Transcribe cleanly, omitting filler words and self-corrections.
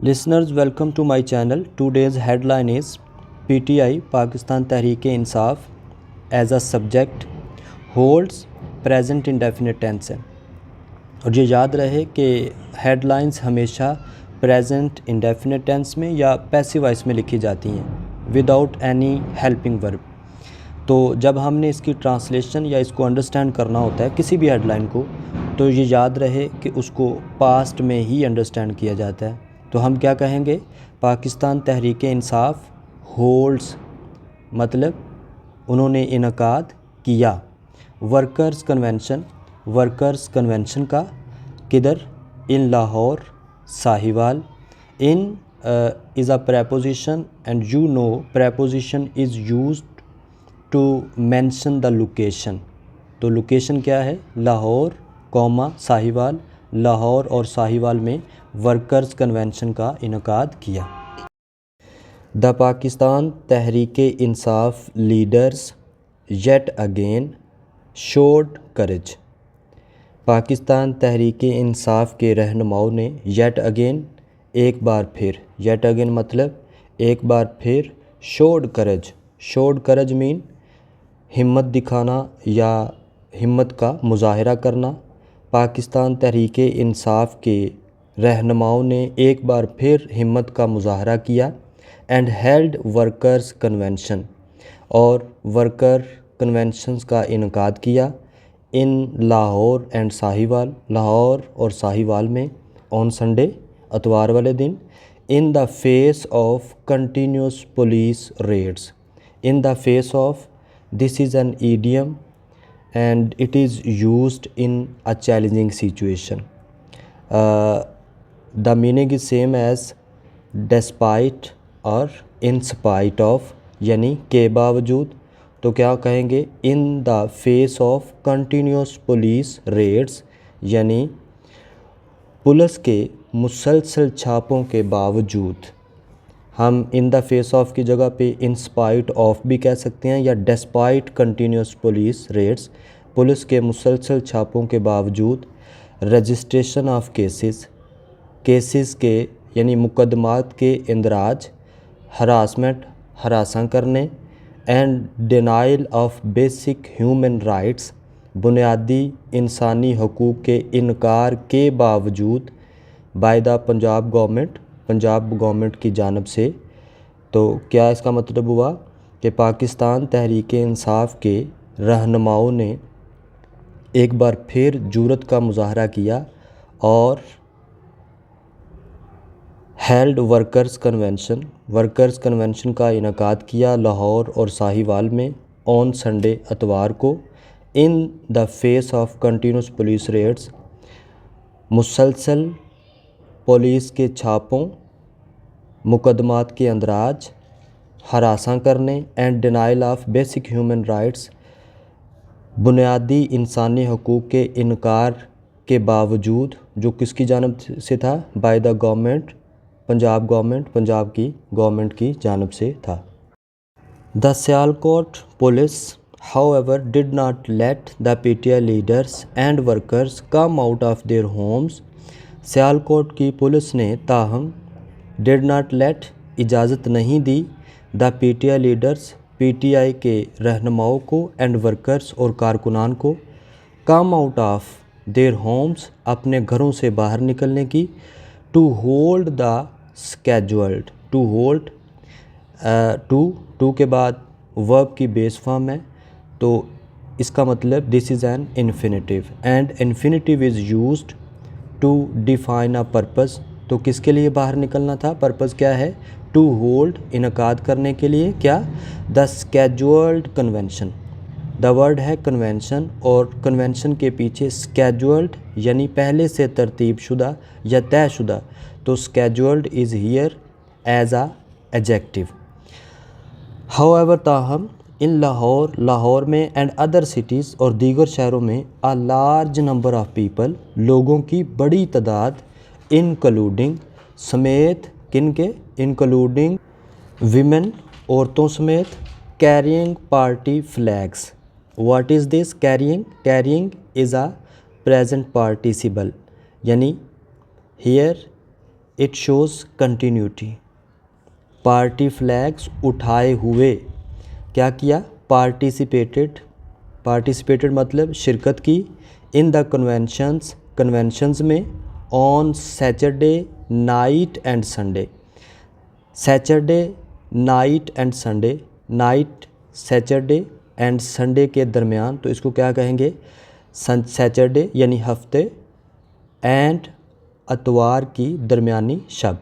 Listeners, welcome to my channel. Today's headline is PTI Pakistan Tehreek-e-Insaf as a subject holds present indefinite tense है। और ये याद रहे कि हेडलाइंस हमेशा प्रेजेंट इंडेफिनिट टेंस में या पैसिव वॉइस में लिखी जाती हैं विदाउट एनी हेल्पिंग वर्ब। तो जब हमने इसकी ट्रांसलेशन या इसको अंडरस्टैंड करना होता है किसी भी हेडलाइन को, तो ये याद रहे कि उसको पास्ट में ही अंडरस्टैंड किया जाता है। तो हम क्या कहेंगे? पाकिस्तान तहरीक-ए-इंसाफ होल्ड्स, मतलब उन्होंने इनकाद किया। वर्कर्स कन्वेंशन का किधर? In Lahore, Sahiwal. In is a preposition and you know preposition is used to mention the location। तो लोकेशन क्या है? लाहौर कौमा साहिवाल। लाहौर और साहिवाल में वर्कर्स कन्वेंशन का इनकाद किया। The Pakistan Tehreek e Insaf leaders yet again showed courage. Pakistan Tehreek e Insaf के रहनुमाओं ने येट अगेन एक बार फिर, येट अगेन मतलब एक बार फिर, शोड करेज मीन हिम्मत दिखाना या हिम्मत का मुजाहरा करना। पाकिस्तान तहरीक-ए-इंसाफ के रहनुमाओं ने एक बार फिर हिम्मत का मुजाहरा किया। एंड हेल्ड वर्कर्स कन्वेंशन, और वर्कर कन्वेंशंस का इनकाद किया। इन लाहौर एंड साहिवाल, लाहौर और साहिवाल में। ऑन संडे, इतवार वाले दिन। In the face of continuous police raids. In the face of, this is an idiom and it is used in a challenging situation. The meaning is same as despite और in spite of, यानी के बावजूद। तो क्या कहेंगे? in the face of continuous police raids, यानी police के मुसलसल छापों के बावजूद। हम इन द फेस ऑफ की जगह पे इन स्पाइट ऑफ भी कह सकते हैं, या despite continuous police raids, police के मुसलसल छापों के बावजूद। रजिस्ट्रेशन ऑफ केसेस के यानी मुकदमात के इंदराज। हरासमेंट हरासा करने। And denial of basic human rights, बुनियादी इंसानी हकूक़ के इनकार के बावजूद। बाय द पंजाब गवर्नमेंट की जानिब से। तो क्या इसका मतलब हुआ कि पाकिस्तान तहरीक-ए-इंसाफ के रहनुमाओं ने एक बार फिर जुर्रत का मुजाहरा किया और हेल्ड वर्कर्स कन्वेंशन का इनकाद किया लाहौर और साहिवाल में। ऑन संडे, इतवार को। In the face of continuous police raids, मुसलसल पुलिस के छापों, मुकदमात के अंदराज, हरासा करने। And denial of basic human rights, बुनियादी इंसानी हकूक़ के इनकार के बावजूद। जो किसकी जानिब से था? बाय द गवर्नमेंट, पंजाब की गवर्नमेंट की जानिब से था। The Sialkot police however did not let the PTI leaders and workers come out of their homes। Sialkot की पुलिस ने ताहम डिड नॉट लेट इजाज़त नहीं दी, द PTI लीडर्स PTI के रहनुमाओं को, एंड वर्कर्स और कारकुनान को, come out of their homes अपने घरों से बाहर निकलने की। To hold the scheduled, to hold to के बाद वर्ब की बेस फॉर्म है, तो इसका मतलब this is an infinitive, and infinitive is used to define a purpose. तो किसके लिए बाहर निकलना था? पर्पस क्या है? टू होल्ड, इनकाद करने के लिए। क्या? The scheduled convention. The word है कन्वेंशन, और कन्वेंशन के पीछे स्केड्यूल्ड यानी पहले से तरतीब शुदा या तयशुदा। तो scheduled is here as a adjective. However ताहम, इन लाहौर में, एंड अदर सिटीज़ और दीगर शहरों में, a large number of people, लोगों की बड़ी तादाद, इंक्लूडिंग समेत, किन के? इंक्लूडिंग विमेन, औरतों समेत, carrying party flags. What is this? Carrying is a present participle, यानी here it shows continuity. Party flags उठाए हुए, क्या किया, पार्टिसिपेटेड, पार्टिसिपेटेड मतलब शिरकत की, इन द कन्वेंशंस, कन्वेंशंस में, on Saturday night and Sunday, Saturday night and Sunday, night Saturday and Sunday के दरमियान, तो इसको क्या कहेंगे, सैटरडे यानी हफ्ते, एंड अतवार की दरमियानी शब।